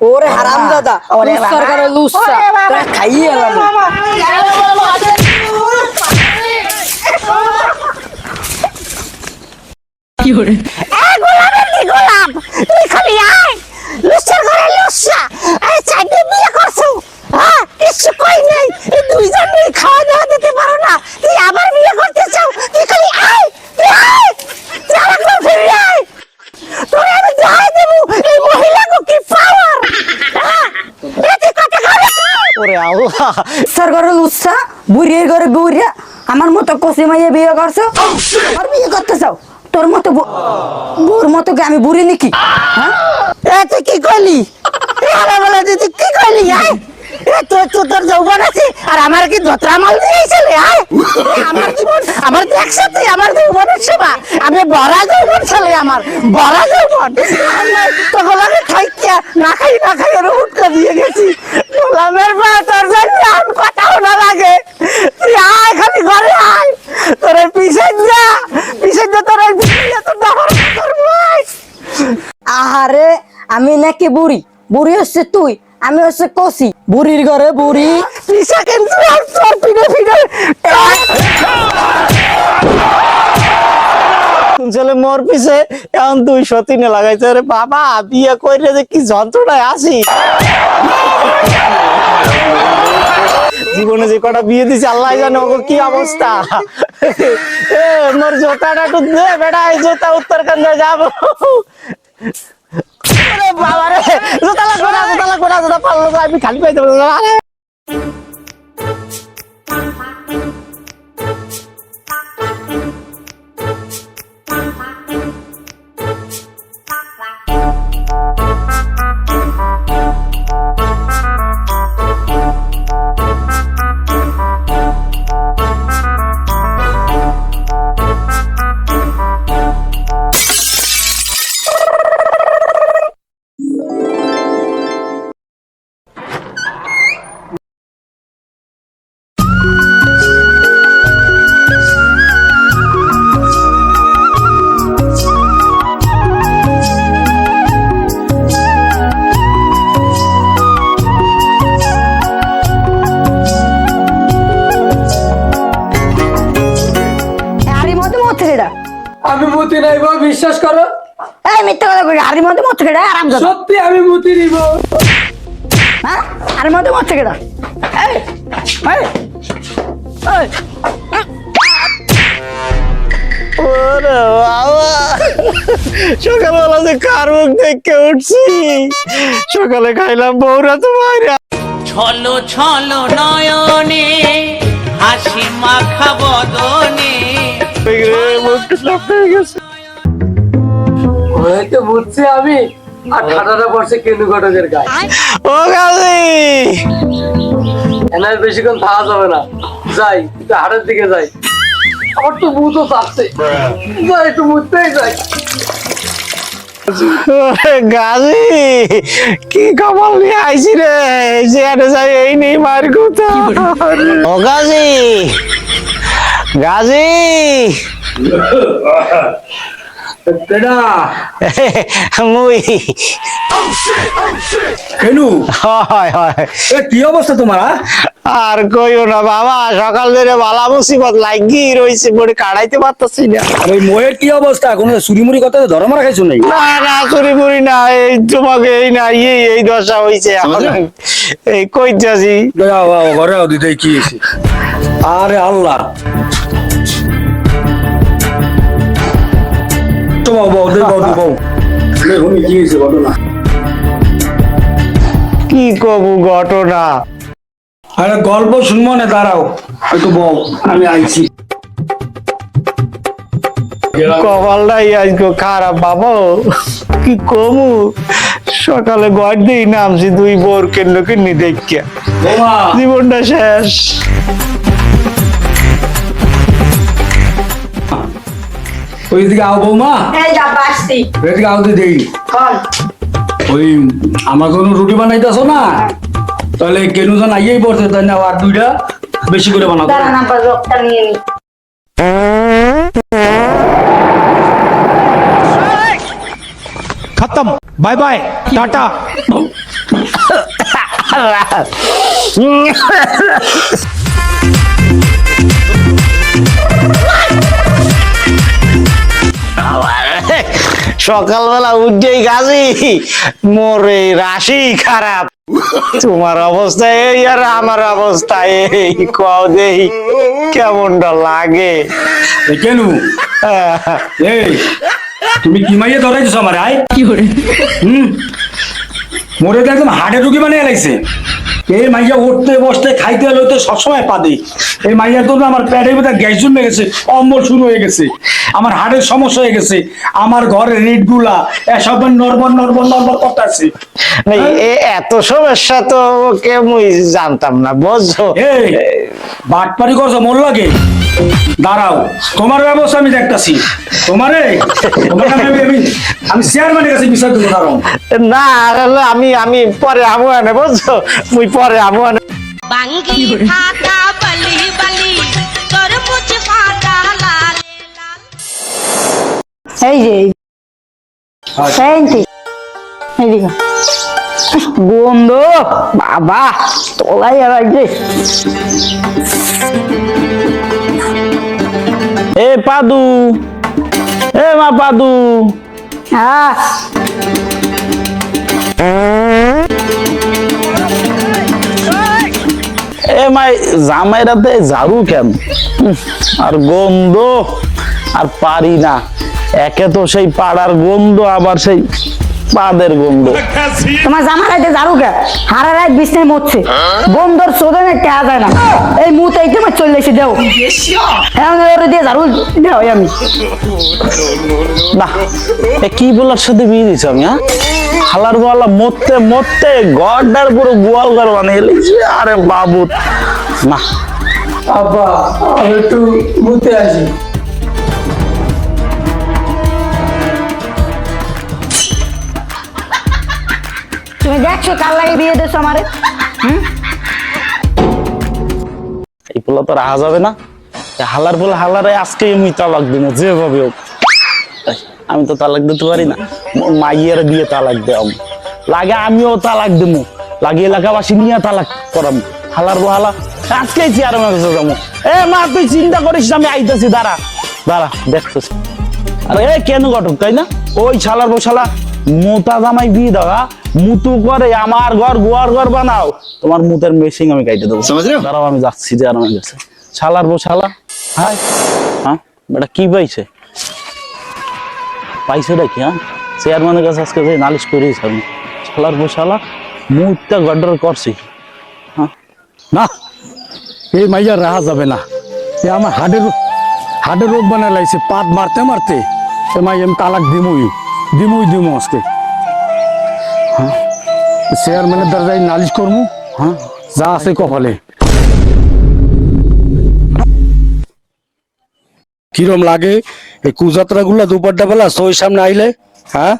ওরে হারামজাদা লুচ্ছার করে লুচ্ছা তোরা খাইয়ে এলাম কি করে গোলামের কি গোলাম তুই খালি আয় লুচ্ছার ঘরে লুচ্ছা আরে চাইতে বিয়ে করছো হ্যাঁ কিছু কই নাই এই দুইজন মিলে খাওয়া দাওয়া দিতে পারো না তুই আবার বিয়ে করতে চাও তুই খালি আয় তুই আয় তুই আরেকবার ফিরে আয় তোরে আমি যাই দেবো এই মহিলাকে কি পাওয়ার এতে কথা খাবে ওরে আল্লাহ লুচ্ছার ঘরে লুচ্ছা বুড়ির ঘরে বুড়িয়া আমার মতো কষি মাইয়ে বিয়ে করছো আর বিয়ে করতে চাও তোর মতো বোর মতো কি আমি বুড়ি নাকি হ্যাঁ তুই কি করলি বলে দিদি কি করলি আয় তোর যৌবন আছে আর আমার কি ধোত্রা মাল দিয়েছিলে আমার জীবন আমার দেখছো তুই আমার যৌবনের সেবা আমি বড়া যৌবন ছেলে আমার বড়া যৌবন তখন আমি খাইয়া না খাই ওর উঠকা দিয়ে গেছি গোলামের পা তোর জন্য আর কথাও না লাগে তুই আয় খালি ঘরে আয় তোর পিছে যা তোর আহারে আমি নাকি বুড়ি বুড়ি হচ্ছে তুই আমি হচ্ছে কষি বুড়ির ঘরে বুড়ি পিছা কিন্তু তোর পিঠে ছেলে মোর পিছে এখন 203 লাগাইছে রে বাবা বিয়ে কইরে যে কি যন্ত্রণায় আছি জীবনে যে কটা বিয়ে দিছে আল্লাহ জানে ওগো কি অবস্থা মোর জোতাটা তো দে বেটা এই জোতা উত্তরকান্দায় যাব আরে বাবা রে জোতা লাগবে না জোতা পারলো না আমি খালি পাইতে পারবো আরে আমি মুতি নাইব বিশ্বাস করো এই মিথ্যা কথা কই আরে মধ্যে মত কেডা আরাম যা সত্যি আমি মুতি নিব হ্যাঁ আরে মধ্যে মত কেডা এই এই এই ওরে বাবা সকালবেলা যে কার মুখ দেখে উঠছি সকালে খাইলাম বউরা তো মাইরা ছলো ছলো নয়নে হাসি মাখা বদনে হয়তো বুঝছি আমি আর ঠাডাটা পড়ছে কেনু ঘটকের গায়ে ও গাজি এনার বেশিক্ষণ থাকা যাবে না যাই একটু হাটের দিকে যাই আমার তো মুতও চাচ্ছে যাই একটু মুততেই যাই গাজি কি কপাল নিয়ে আইছি রে যে যাই এই নেই মার কথা ও গাজি গাজি মুই কেনু হয় হয় এ কি অবস্থা তোমার আর কইও না বাবা সকাল ধরে বালা মুসিবত লাগি রইছে বড় কাড়াইতে পারতাছি না ওই মোয়ের কি অবস্থা কোনো চুরিমুরি কথা ধরা মারা খাইছো নাই না না চুরি মুড়ি না এই তোমাকে এই না এই দশা হইছে এখন এই কই যাছি ঘরে দিতে কি হয়েছে আরে আল্লাহ তোমার বউ দেখুন কি হয়েছে ঘটনা কি কব ঘটনা আরে গল্প শুনবো না দাঁড়াও একটু বউ আমি আইছি কপালটাই আজকে খারাপ বাবা কি কমু সকালে ঘর দিয়ে নামছি দুই বোর কেন কিনি দেখিয়া জীবনটা শেষ ওইদিকে আও বৌমা এই যা বাসতি ওইদিকে আও দি দেই কোন ওই আমার জন্য রুটি বানাইতেছো না তাহলে কেনু জন আইয়াই পড়ছে তাই না আর দুইটা বেশি করে বানাও দাঁড়া নাম্বার রক্তটা নিয়ে নি खत्म बाय बाय टाटा সকালবেলা উঠেই গাছি মোরে রাশি খারাপ। তোমার অবস্থা এই আর আমার অবস্থা এই, কও দেই কেমনটা লাগে। কেন এই তুমি কি মাইয়ে ধরাইছো আমার আয় মোরে তো একদম হাড়ে রুগী বানিয়ে লাগছে। এই মাইয়া উঠতে বসতে খাইতে লইতে সবসময় পাদি। এই মাইয়ার জন্য আমার পেটের ভিতরে গ্যাস জমে গেছে, অম্বল শুরু হয়ে গেছে, আমার হাড়ের সমস্যা হয়ে গেছে, আমার ঘরের রিট গুলা এসব নরবর করতেছে। এত সমস্যা তো কেমন জানতাম না, বুঝছো? এই বাটপারি করছো মোর লাগে? দাঁড়াও, তোমার ব্যবস্থা আমি দেখতেছি। তোমারে আমি চেয়ারম্যানের কাছে বিচার দেবো। দাঁড়াও না, আমি পরে আমু আনে, বুঝছো? মুই পরে আমু আনে। বাঙ্গি ফাটা বলি বলি তরমুজ ফাটা লাল এই যে এইদিকে গন্ধ বাবা তোলাই আর যে এ পাদু, এ মা পাদু, হ্যাঁ এ মাই জামাইরাতে ঝাড়ু কেন? আর গন্ধ আর পারি না। একে তো সেই পাড়ার গন্ধ, আবার সেই পাদের গন্ধ। তোমার জামা রাইতে ঝাড়ুকে হারা রাত বিছনায় মরছে, বন্ধর সোদনে টেয়া যায় না। এই মুহূর্তে এই তোমার চলে এসে দেও, হ্যাঁ ওরে দিয়ে ঝাড়ু দেও। আমি না, এ কি বলার সাথে বিয়ে দিছ আমি? হ্যাঁ, হালার গোয়ালা মরতে মরতে গড়টার পুরো গোয়াল ঘর বানিয়ে এলিছে। আরে বাবু না, আব্বা আমি একটু ঘুরতে আসি। তুমি দেখছো কার লাগে বিয়ে দিছো আমারে? এই পোলা তো রাহা যাবে না। হালার বলে হালারে আজকে আমি তালাক দিব যেভাবে হোক। আমি তো তালাক দিতে পারি না, মাইয়ের বিয়ে তালাক দেওয়াম লাগে, আমিও তালাক দেবো লাগে, এলাকাবাসী নিয়ে তালাক করাম। হালার বহালা আজকেই চেয়ারম্যানের কাছে যাবো। এ মা তুই চিন্তা করিস না, আমি আইতেছি, দাঁড়া দাঁড়া দেখতেছি। আরে এ কেন ঘটক তাই না? ওই শালার বসালা মোতা জামাই বিয়ে দেওয়া মুতু করে আমার ঘর গোয়ার ঘর বানাও, তোমার মুতের মেশিন আমি কাইটে দেবো। দাঁড়াও আমি যাচ্ছি চেয়ারম্যানের কাছে। শালার বসালা হাই হ্যাঁ বেটা কি পাইছে? পাইছে নাকি? হ্যাঁ চেয়ারম্যানের কাছে আজকে যে নালিশ করেছি আমি। শালার বসালা মুতটা গডর করছি। হ্যাঁ না, এই মাইয়া রাহা যাবে না। এ আমার হাড়ের রোগ বানায় লাগছে, পাত মারতে মারতে এ মাই আমি তালাক দিমুই আজকে। হ্যাঁ চেয়ারম্যানের দ্বারা নালিশ করবো। হ্যাঁ যা আছে কপালে। কিরম লাগে এই কুযাত্রা গুলা দুপাট্টা বেলা সই সামনে আইলে? হ্যাঁ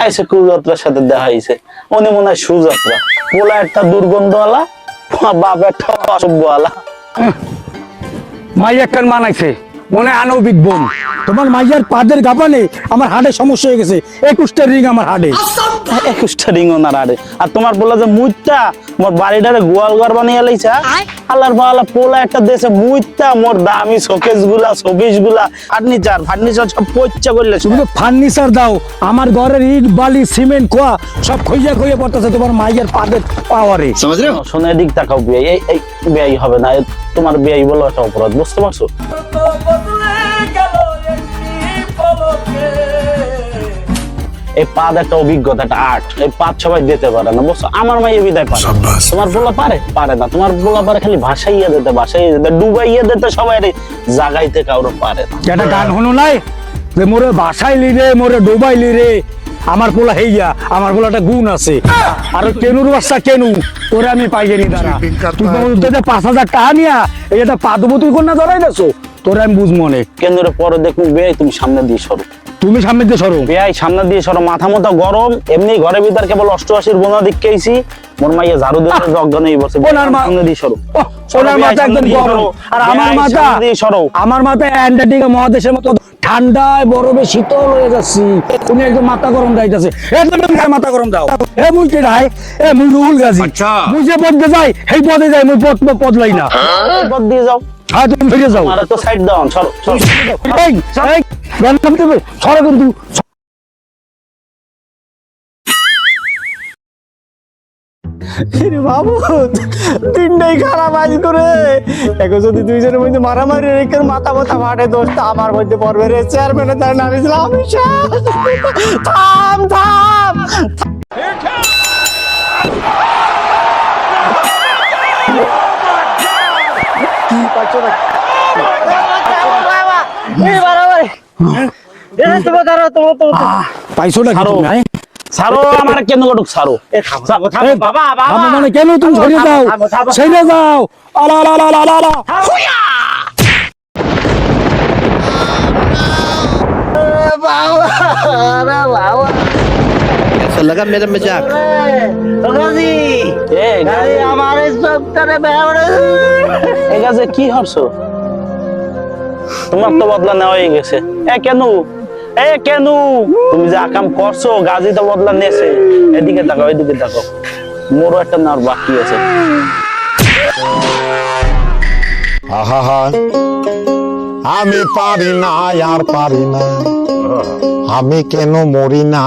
আইসে কুযাত্রার সাথে দেখা হয়েছে, উনি মনে হয় সুযাত্রা। পোলা একটা দুর্গন্ধওয়ালা, বাপ একটা অসভ্যওয়ালা। মাইয়া কেন মানাইছে মনে আনবিক বোন। তোমার মাইয়ার পাদের গাবানে আমার হাড়ে সমস্যা হয়ে গেছে, 21টা রিং আমার হাড়ে। 21টা রিং ওনার হাড়ে। আর তোমার বললা যে মুইটা মোর বাড়িটারে গোয়াল ঘর বানিয়ে লাইছে। আল্লাহর বালা পোলা একটা দেশে মুইটা মোর দামি শোকেস গুলা ফার্নিচার সব পয়চা করলে। তুমি তো ফার্নিচার দাও, আমার ঘরের ইট বালি সিমেন্ট খোয়া সব খইয়া পড়তেছে তোমার মাইয়ার পাদের পাওয়ারে। শোনো এদিক তাকাও, বিয়ে এই বিয়ে হবে না, তোমার বিয়ে বলো একটা অপরাধ, বুঝতে পারছো? এই পাদ একটা অভিজ্ঞতা, একটা আর্ট। এই পাদ সবাই দিতে পারে না, বুঝছো? আমার মাইয়ে বিদায় পারে, তোমার বলা পারে না। তোমার বলা পারে খালি ভাসাইয়া দিতে ডুবাইয়া দিতে, সবাই জাগাইতে কাউরে পারে না। একটা গান হলো নাই যে মোরে ভাসাইলি রে, মোরে ডুবাইলি রে, আমার পোলা হেইয়া, আমার পোলা একটা গুণ আছে। আর কেনুর বাচ্চা কেনু তোরে আমি পাইনি। দাঁড়া তুই 5,000 টাকা নিয়া এই একটা পাদবতুল কন্যা ধরাই দেছো, তোরে আমি বুঝ মনে। কেন্দ্রে পরে দেখুন বেয়াই, তুমি সামনে দিয়ে সরো, তুমি সামনে দিয়ে সরো। বেয়াই সামনে দিয়ে সরো, মাথা মতো গরম। এমনি ঘরের ভিতর কেবল 88 বোনা দিকেছি, মোর মাইয়া ঝাড়ু দিয়ে জগদা নেই বসে ওনার মা- সামনে দিয়ে সরো ওনার মাথা একদম গরম আর আমার মাথা সরো আমার মাথায় অ্যান্টার্কটিকা মহাদেশের মতো ঠান্ডায় বরফে শীতল হয়ে যাচ্ছি উনি একদম মাথা গরম যাইতেছে একদম মাথা গরম দাও এ মুই কে রাই এ মুই রুহুল গাজী মুই যে পদে যাই সেই পদে যাই মুই পদলাই না পথ দিয়ে যাও হ্যাঁ তুমি ফিরে যাও আর তো সাইড দাও সরো সরো এই এই গন্ধম দেবে সরো কিন্তু বাবু তিনটাই খারাপ আজ করে এখন যদি দুইজনের মধ্যে মারামারি রেখে মাথা মাথা ফাটে দোষটা আমার মধ্যে পড়বে রে চেয়ারম্যানের তার নাম ইসলাম থাম থাম পাইছো না ছাড়ো। ছাড়ো আমার কেন গটুক ছাড়ো মানে কেন তুমি ঝরে যাও ছেড়ে যাও আলা আলা আলা আলা আলা ऐसा लगा मेरा मजाक এই কাজে কি হরছো তোমার তো বদলা নেওয়া হয়ে গেছে কেন তুমি যে আকাম করছো গাজী তো বদলা নিয়েছে এদিকে তাকাও এদিকে তাকাও মোরও একটা নেওয়ার বাকি আছে আহা আমি পারি না আর পারি না আমি কেন মরি না